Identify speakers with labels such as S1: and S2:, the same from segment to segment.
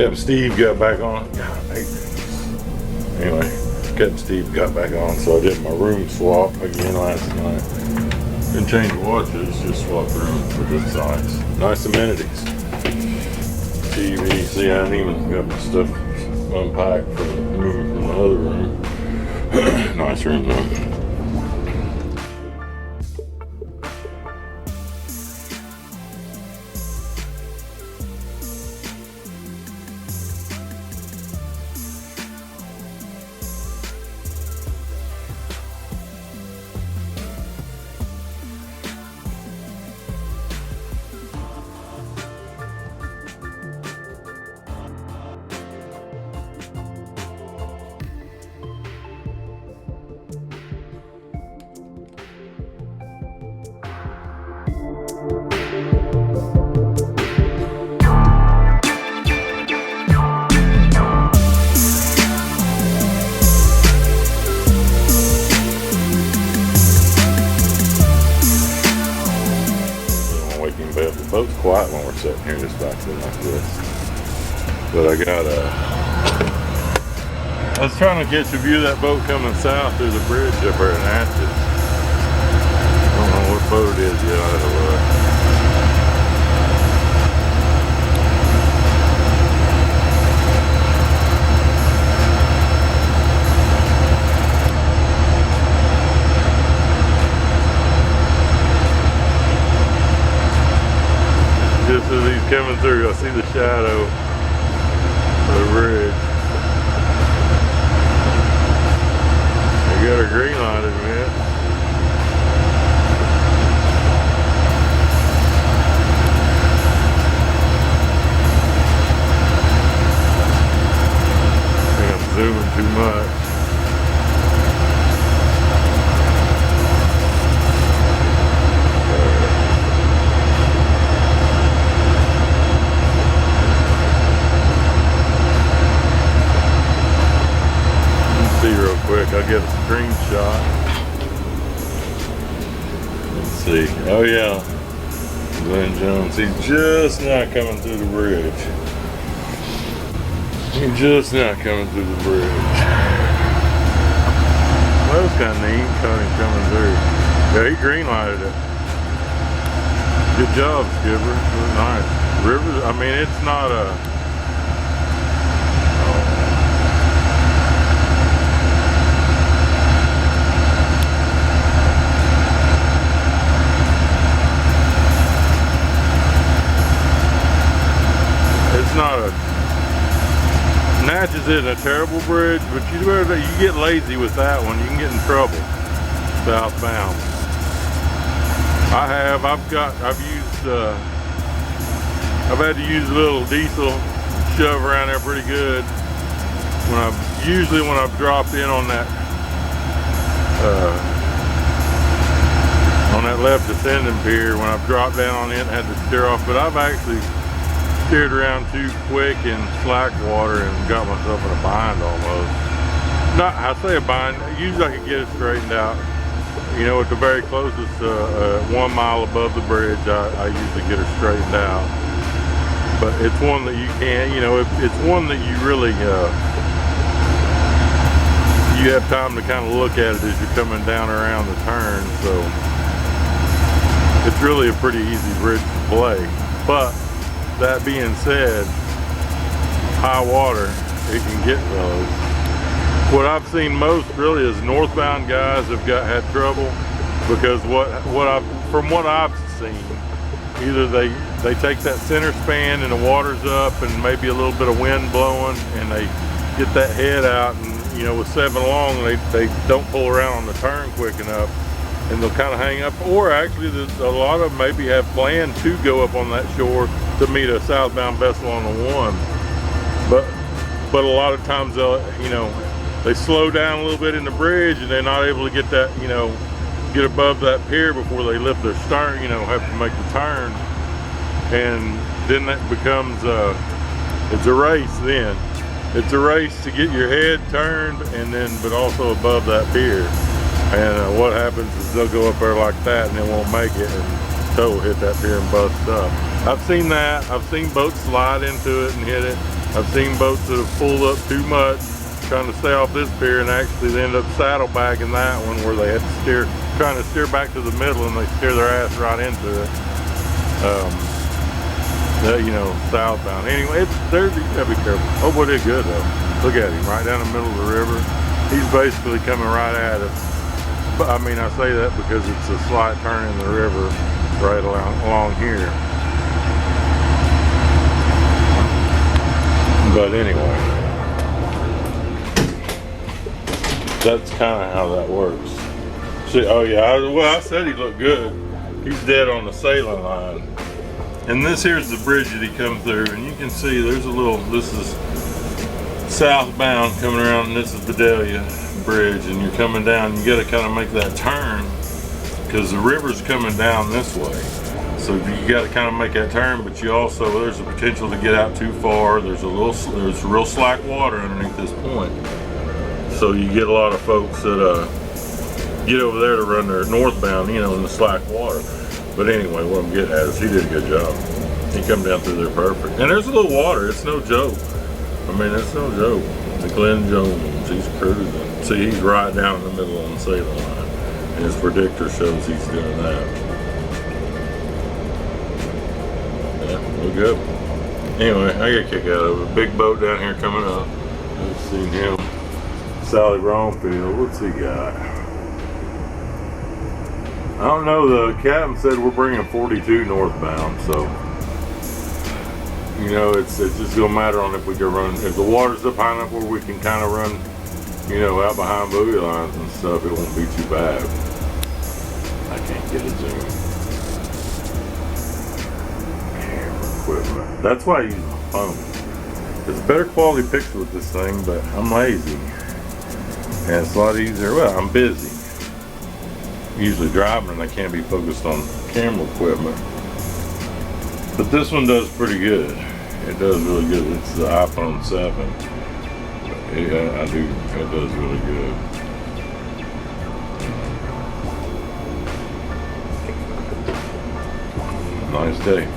S1: Captain Steve got back on. Anyway, Captain Steve got back on, so I did my room swap again last night. Didn't change watches, just swapped rooms, but it's nice. Nice amenities. TV, see, I didn't even got my stuff unpacked for moving from the other room. Nice room though. The boat's quiet when we're sitting here just back there like this. But I was trying to catch a view of that boat coming south through the bridge up there in Natchez. I don't know what boat it is yet. I don't know. Just as he's coming through, I see the shadow of the bridge. They got a green lighted, man. I think I'm zooming too much. Real quick, I'll get a screenshot. Let's see. Oh yeah, Glenn Jones. He's just not coming through the bridge. He's just not coming through the bridge. That was kind of neat. Caught him coming through. Yeah, he green lighted it. Good job, Skipper. It was nice. Rivers. I mean, it's not a. It's not a Natchez isn't a terrible bridge, but you get lazy with that one, you can get in trouble southbound. I've had to use a little diesel shove around there pretty good when I've dropped in on that left descending pier, when I've dropped down on it and had to steer off, but I've actually steered around too quick in slack water and got myself in a bind almost. I say a bind, usually I can get it straightened out. You know, at the very closest 1 mile above the bridge, I usually get her straightened out. But it's one that you can't, you know, it's one that you really, you have time to kind of look at it as you're coming down around the turn. So it's really a pretty easy bridge to play. But that being said, high water, it can get those. What I've seen most really is northbound guys have had trouble because from what I've seen, either they take that center span and the water's up and maybe a little bit of wind blowing and they get that head out, and you know, with 7 long they don't pull around on the turn quick enough and they'll kind of hang up, or actually a lot of them maybe have planned to go up on that shore to meet a southbound vessel on the one, but a lot of times they slow down a little bit in the bridge and they're not able to get that, you know, get above that pier before they lift their stern, you know, have to make the turn, and then that becomes it's a race then. It's a race to get your head turned and then but also above that pier, and what happens is they'll go up there like that and they won't make it and toe will hit that pier and bust up. I've seen that. I've seen boats slide into it and hit it. I've seen boats that have pulled up too much trying to stay off this pier and actually they end up saddlebagging that one where they had to steer, trying to steer back to the middle and they steer their ass right into it. You know, southbound. Anyway, you gotta be careful. Oh boy, did good though. Look at him, right down the middle of the river. He's basically coming right at us. But I mean, I say that because it's a slight turn in the river right along here. But anyway, that's kind of how that works. See, oh yeah, well I said he looked good. He's dead on the sailing line. And this here's the bridge that he comes through, and you can see there's a little, this is southbound coming around, and this is Vidalia Bridge, and you're coming down, you gotta kind of make that turn, because the river's coming down this way. So you gotta kind of make that turn, but you also, there's a potential to get out too far. There's real slack water underneath this point. So you get a lot of folks that get over there to run their northbound, you know, in the slack water. But anyway, what I'm getting at is he did a good job. He come down through there perfect. And there's a little water, it's no joke. I mean, it's no joke. The Glenn Jones, he's cruising. See, he's right down in the middle on the sailing line. And his predictor shows he's doing that. Yeah, we're good. Anyway, I get a kick out of it. Big boat down here coming up. I've seen him. Sally Bromfield, what's he got? I don't know, the captain said we're bringing 42 northbound, so you know, it's just gonna matter on if we can run, if the water's up high enough where we can kind of run, you know, out behind buoy lines and stuff, it won't be too bad. I can't get a zoom. Camera equipment. That's why I use my phone. It's a better quality picture with this thing, but I'm lazy. And it's a lot easier. Well, I'm busy. Usually driving and I can't be focused on camera equipment. But this one does pretty good. It does really good. It's the iPhone 7. Yeah, it does really good. Nice day.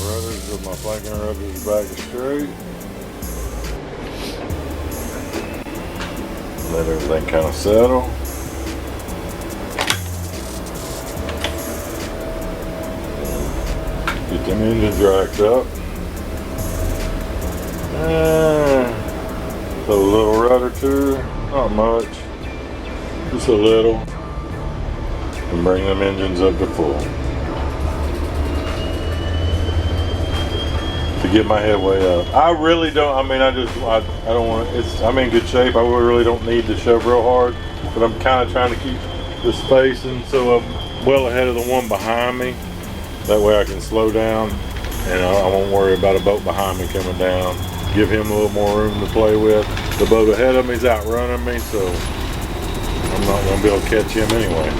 S1: rudders of my flanking rudders back straight. Let everything kind of settle. Get them engines racked up. And throw a little rudder too, not much, just a little, and bring them engines up to full. To get my headway up. I really don't, I mean, I don't want to, I'm in good shape. I really don't need to shove real hard, but I'm kind of trying to keep the spacing so I'm well ahead of the one behind me. That way I can slow down and I won't worry about a boat behind me coming down. Give him a little more room to play with. The boat ahead of me is outrunning me, so I'm not going to be able to catch him anyway.